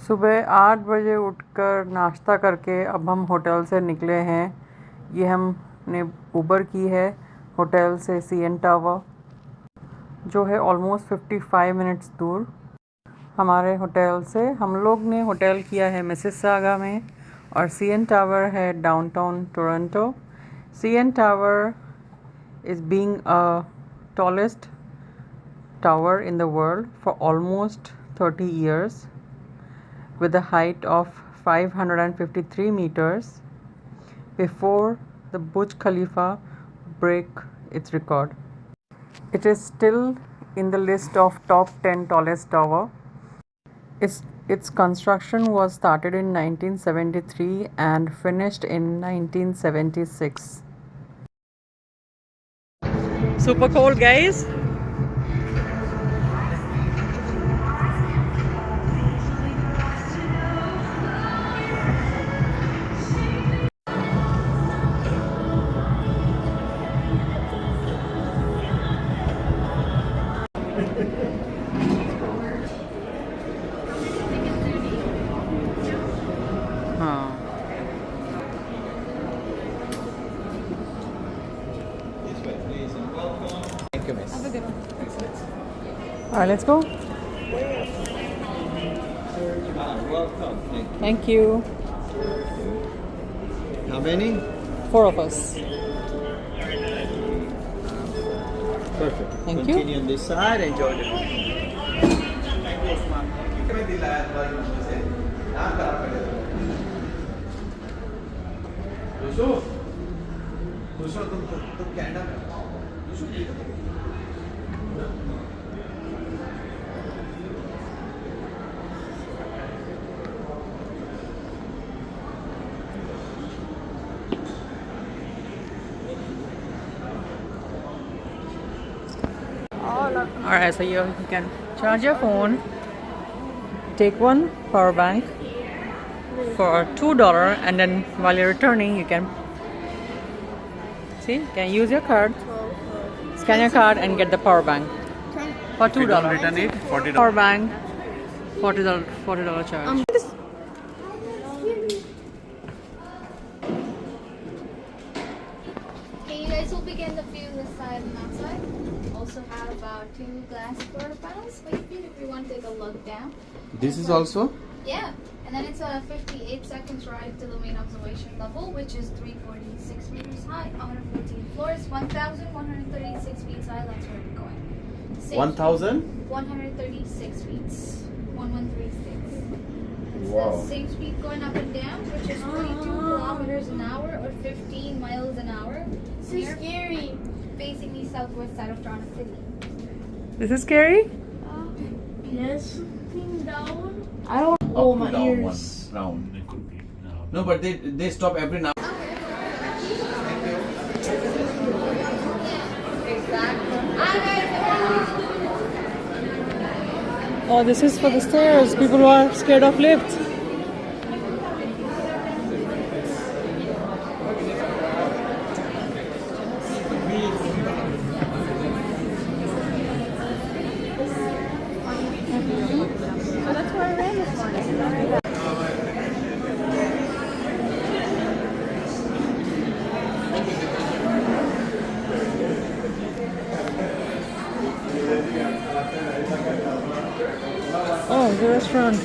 सुबह 8 बजे उठकर नाश्ता करके अब हम होटल से निकले हैं। ये हमने उबर की है होटल से CN टावर, जो है ऑलमोस्ट 55 मिनट्स दूर हमारे होटल से। हम लोग ने होटल किया है मिसिसागा में और CN टावर है downtown Toronto. CN tower is being a tallest tower in the world for almost 30 years with a height of 553 meters before the Burj Khalifa break its record. It is still in the list of top 10 tallest tower. Its construction was started in 1973 and finished in 1976. Super cold, guys. Thank you, miss. Have a good one. All right, let's go. Welcome. Thank you. How many? 4 of us. Perfect. Thank you. Continue on this side. Enjoy the Alright, so you can charge your phone, take one power bank for $2, and then while you're returning you can use your card, scan your card and get the power bank for $2. return it, $40. Power bank, $40 charge. Okay, you guys will begin the view this side and that side. Also have 2 glass quarter panels for your feet if you want to take a look down. This is also? Yeah, and then it's a 58 seconds ride to the main observation level, which is 346 meters high, 114 floors, 1,136 feet high. That's where we're going. 1,000? 136 feet. 1136. Wow. The same speed going up and down, which is 22 kilometers an hour or 15 miles an hour. So scary. Facing the southwest side of Toronto City. This is scary? Yes. Looking down. I don't. Oh, my Up to down ears. one round. It could be. No, but they stop every now. Oh, this is for the stairs. People who are scared of lifts. That's where I ran this morning. Oh, the restaurant.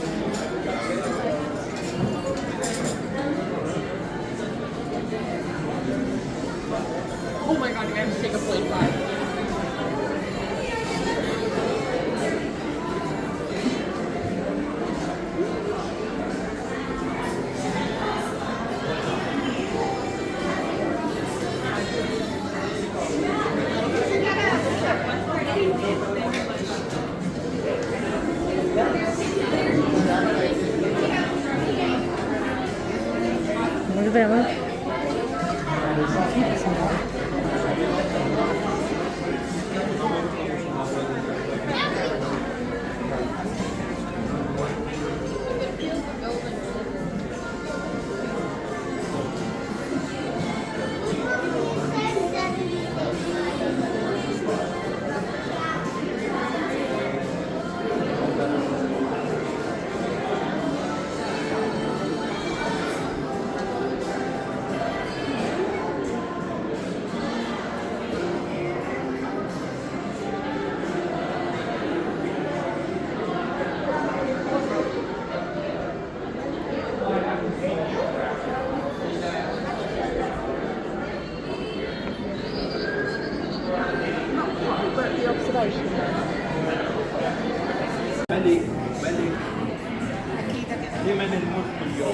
Oh my god, you guys take a plane ride. Look at that, look. ये मैंने remote खोल दिया।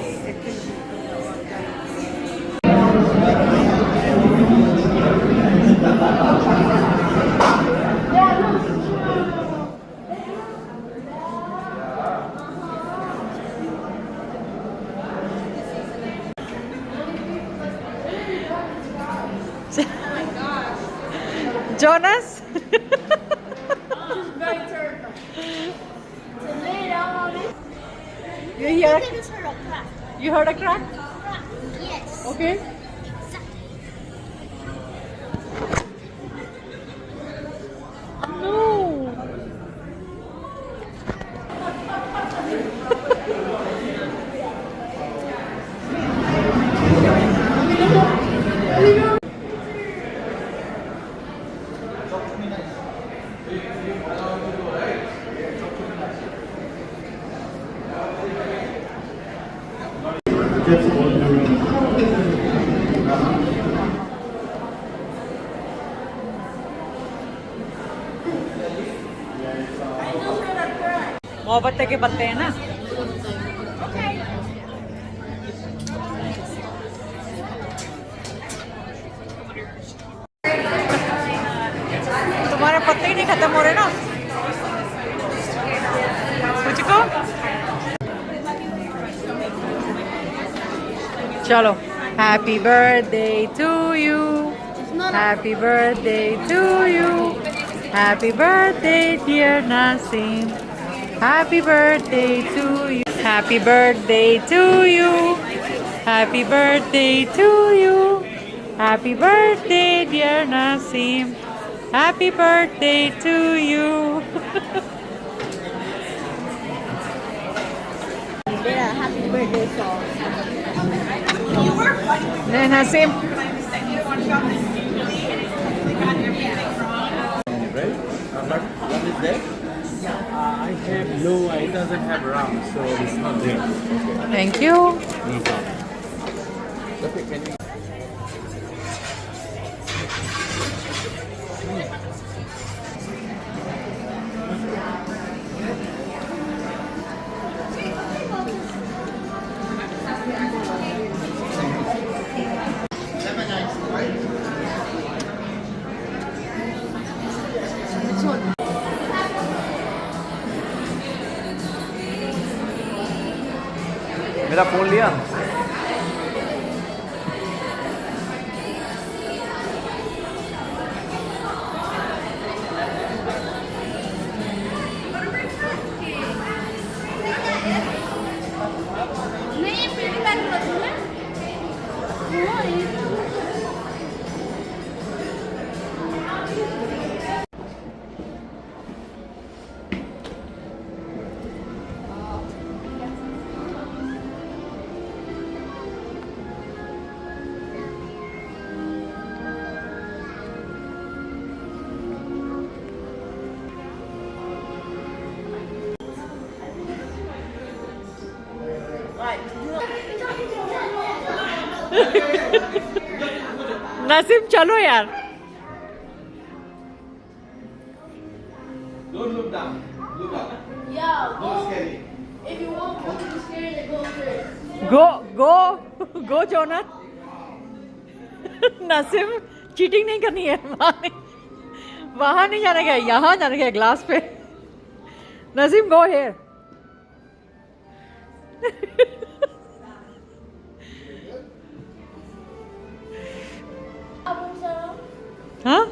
Jonas? Very terrifying. To lay down on it. You hear? I just heard a crack. You heard a crack? Yes. Okay. No. मोहब्बत के पत्ते हैं ना। तुम्हारे पत्ते ही नहीं खत्म हो रहे ना मुझको। चलो happy birthday to you, happy birthday to you, happy birthday dear Nasim, happy birthday to you, happy birthday to you, happy birthday to you, happy birthday dear Nasim, happy birthday to you. Happy birthday song. Nasim Right? But what is that? I have no, it doesn't have RAM, so it's not there. Thank you. No problem. Okay, can you? मेरा phone लिया? नहीं पीली bag रखूं मैं। नासिम चलो यार। Don't look down. Look up. Yeah, Don't scary. if you want to be scared, then go first. Go Jonas. Nasim cheating नहीं करनी है, वहां नहीं जाने का, यहाँ जाने का ग्लास पे। Nasim go here. हाँ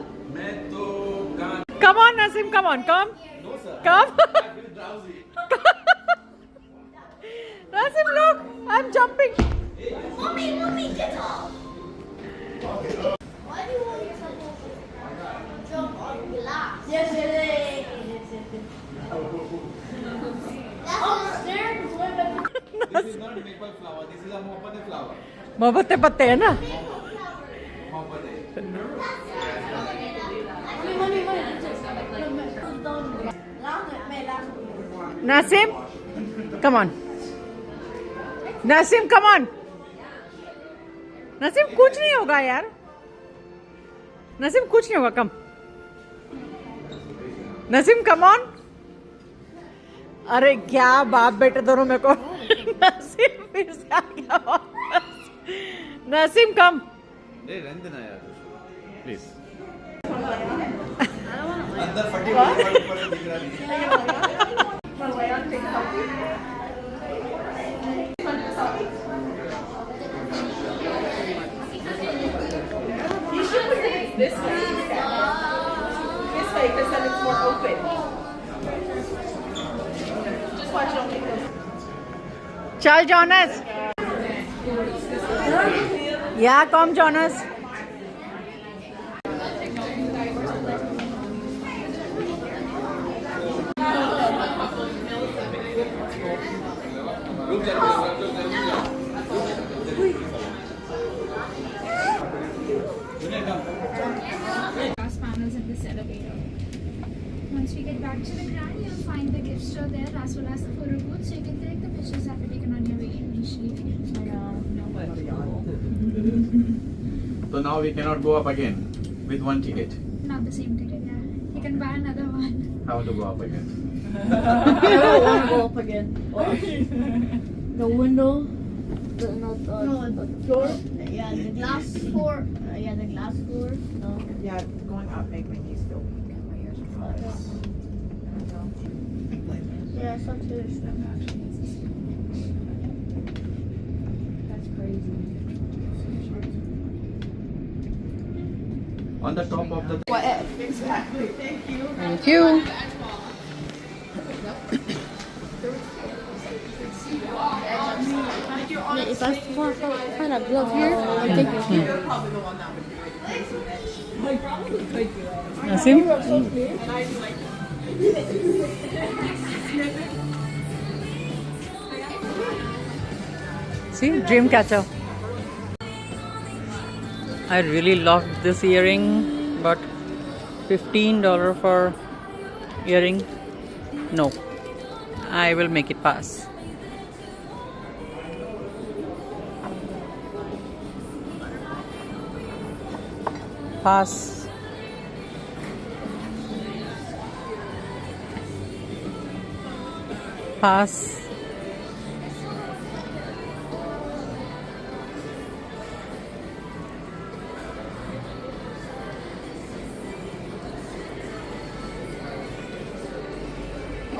come on Nasim, come on, come come. Nasim, look, I'm jumping. Mommy, get off. Why do you want yourself to jump on glass? Yes, it is. That's upstairs. This is not maple flower. This is a mohabbat flower. मोहब्बत पत्ते है ना। Mohabbat. Nasim come on. Nasim come on. Naseem कुछ नहीं होगा यार, नसीम कुछ नहीं होगा, कम नसीम कम ऑन। अरे क्या बाप बेटे दोनों मेरे को नसीम फिर से आ गया वापस। नसीम कम। Hey, रहने देना यार, please. I अंदर फटी हुई ऊपर से दिख रहा नहीं। You should put it this way. This way, because then it's more open. Just watch it on people. चल जॉनस। या कम Jonas. glass panels in this elevator. Once we get back to the ground, you'll find the gift store there as well as the photo booth, so you can take the pictures that were taken on your way initially if you didn't know. So now we cannot go up again with one ticket. Not the same ticket, yeah. You can buy another one. How to go up again? I don't want to go up again. The window, the floor. Yeah, the glass floor. Yeah, the glass floor. No. Yeah, going up make me feel weak. My ears are Yeah, it's not too. That's crazy. On the top of the. Exactly. Thank you. Thank you. If I find a glove here, I'll take it. Naseem. See, dream catcher. I really loved this earring, but $15 for earring. No, I will make it pass. Pass. Pass.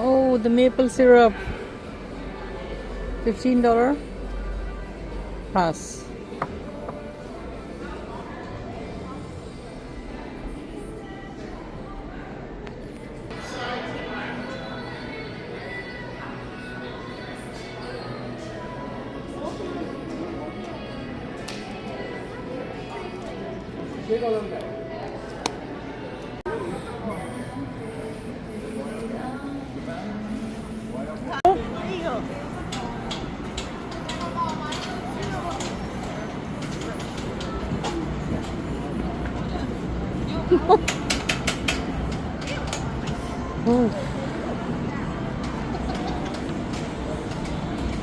Oh, the maple syrup. $15. Pass.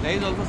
There is also